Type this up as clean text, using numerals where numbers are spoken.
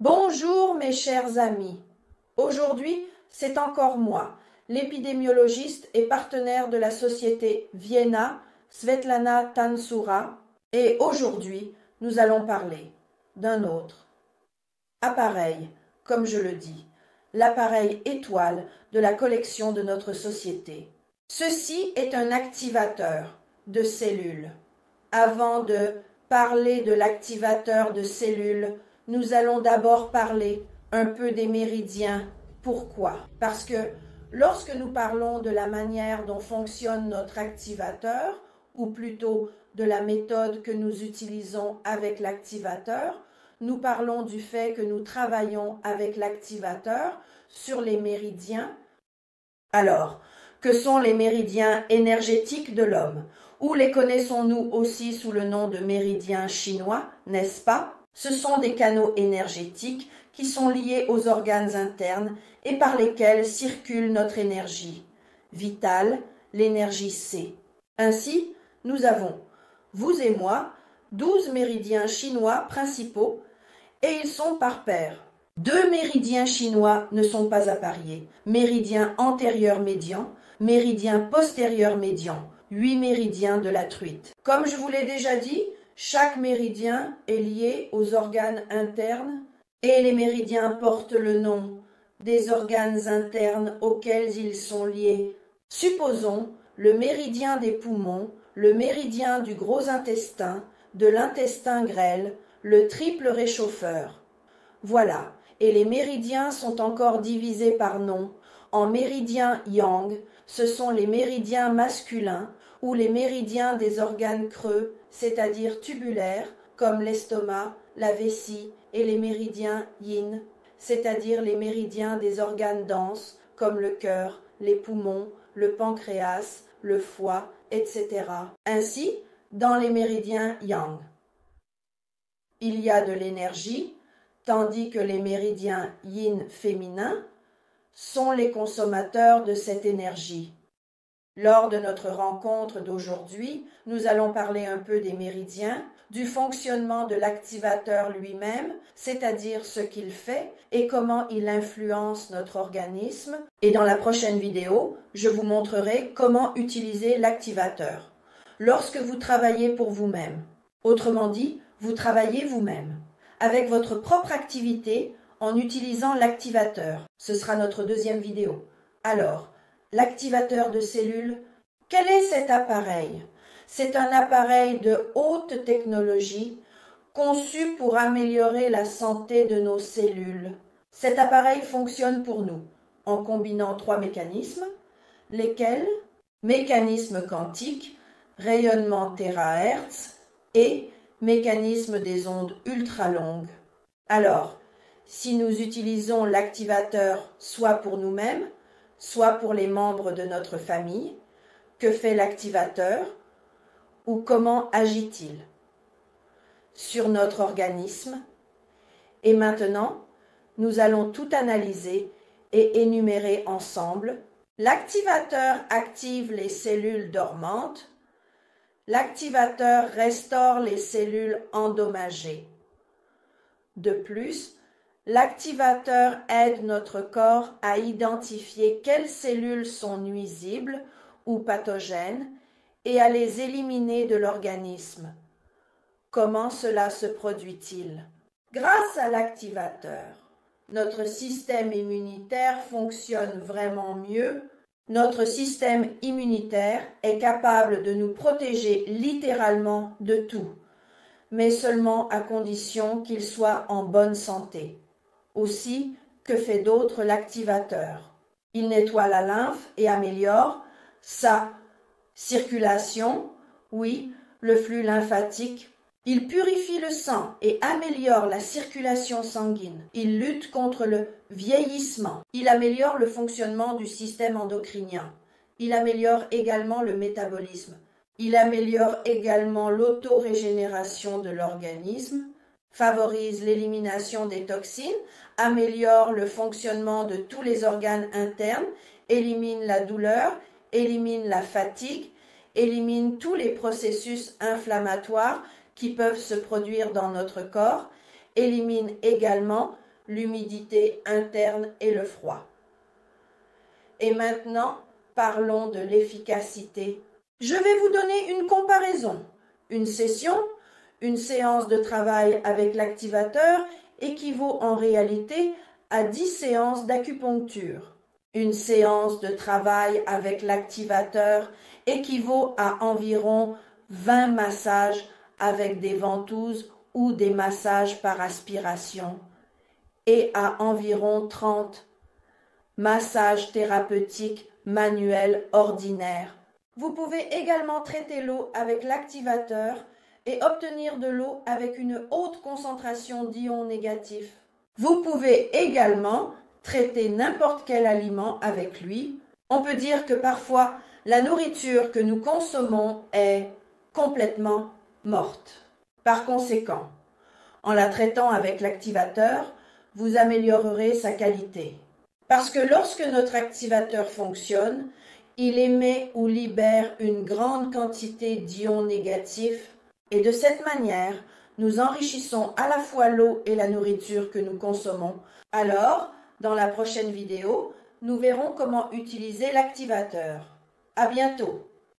Bonjour mes chers amis. Aujourd'hui, c'est encore moi, l'épidémiologiste et partenaire de la société Vienna, Svetlana Tansoura, et aujourd'hui, nous allons parler d'un autre appareil, comme je le dis, l'appareil étoile de la collection de notre société. Ceci est un activateur de cellules. Avant de parler de l'activateur de cellules, nous allons d'abord parler un peu des méridiens. Pourquoi? Parce que lorsque nous parlons de la manière dont fonctionne notre activateur, ou plutôt de la méthode que nous utilisons avec l'activateur, nous parlons du fait que nous travaillons avec l'activateur sur les méridiens. Alors, que sont les méridiens énergétiques de l'homme? Ou les connaissons-nous aussi sous le nom de méridiens chinois, n'est-ce pas? Ce sont des canaux énergétiques qui sont liés aux organes internes et par lesquels circule notre énergie vitale, l'énergie C. Ainsi, nous avons, vous et moi, 12 méridiens chinois principaux et ils sont par paires. 2 méridiens chinois ne sont pas à parier. Méridien antérieur médian, méridien postérieur médian. 8 méridiens de la truite. Comme je vous l'ai déjà dit, chaque méridien est lié aux organes internes et les méridiens portent le nom des organes internes auxquels ils sont liés. Supposons le méridien des poumons, le méridien du gros intestin, de l'intestin grêle, le triple réchauffeur. Voilà, et les méridiens sont encore divisés par nom. En méridiens yang, ce sont les méridiens masculins ou les méridiens des organes creux, c'est-à-dire tubulaires, comme l'estomac, la vessie, et les méridiens yin, c'est-à-dire les méridiens des organes denses, comme le cœur, les poumons, le pancréas, le foie, etc. Ainsi, dans les méridiens yang, il y a de l'énergie, tandis que les méridiens yin féminins sont les consommateurs de cette énergie. Lors de notre rencontre d'aujourd'hui, nous allons parler un peu des méridiens, du fonctionnement de l'activateur lui-même, c'est-à-dire ce qu'il fait et comment il influence notre organisme. Et dans la prochaine vidéo, je vous montrerai comment utiliser l'activateur. Lorsque vous travaillez pour vous-même, autrement dit, vous travaillez vous-même, avec votre propre activité en utilisant l'activateur. Ce sera notre deuxième vidéo. Alors, l'activateur de cellules, quel est cet appareil? C'est un appareil de haute technologie conçu pour améliorer la santé de nos cellules. Cet appareil fonctionne pour nous en combinant 3 mécanismes, lesquels mécanisme quantique, rayonnement térahertz et mécanisme des ondes ultra longues. Alors, si nous utilisons l'activateur soit pour nous-mêmes, soit pour les membres de notre famille, que fait l'activateur ou comment agit-il sur notre organisme? Et maintenant, nous allons tout analyser et énumérer ensemble. L'activateur active les cellules dormantes. L'activateur restaure les cellules endommagées. De plus, l'activateur aide notre corps à identifier quelles cellules sont nuisibles ou pathogènes et à les éliminer de l'organisme. Comment cela se produit-il? Grâce à l'activateur, notre système immunitaire fonctionne vraiment mieux. Notre système immunitaire est capable de nous protéger littéralement de tout, mais seulement à condition qu'il soit en bonne santé. Aussi, que fait d'autre l'activateur? Il nettoie la lymphe et améliore sa circulation, oui, le flux lymphatique. Il purifie le sang et améliore la circulation sanguine. Il lutte contre le vieillissement. Il améliore le fonctionnement du système endocrinien. Il améliore également le métabolisme. Il améliore également l'autorégénération de l'organisme, favorise l'élimination des toxines, améliore le fonctionnement de tous les organes internes, élimine la douleur, élimine la fatigue, élimine tous les processus inflammatoires qui peuvent se produire dans notre corps, élimine également l'humidité interne et le froid. Et maintenant, parlons de l'efficacité. Je vais vous donner une comparaison. Une session, une séance de travail avec l'activateur équivaut en réalité à 10 séances d'acupuncture. Une séance de travail avec l'activateur équivaut à environ 20 massages avec des ventouses ou des massages par aspiration et à environ 30 massages thérapeutiques manuels ordinaires. Vous pouvez également traiter l'eau avec l'activateur et obtenir de l'eau avec une haute concentration d'ions négatifs. Vous pouvez également traiter n'importe quel aliment avec lui. On peut dire que parfois, la nourriture que nous consommons est complètement morte. Par conséquent, en la traitant avec l'activateur, vous améliorerez sa qualité. Parce que lorsque notre activateur fonctionne, il émet ou libère une grande quantité d'ions négatifs et de cette manière, nous enrichissons à la fois l'eau et la nourriture que nous consommons. Alors, dans la prochaine vidéo, nous verrons comment utiliser l'activateur. À bientôt!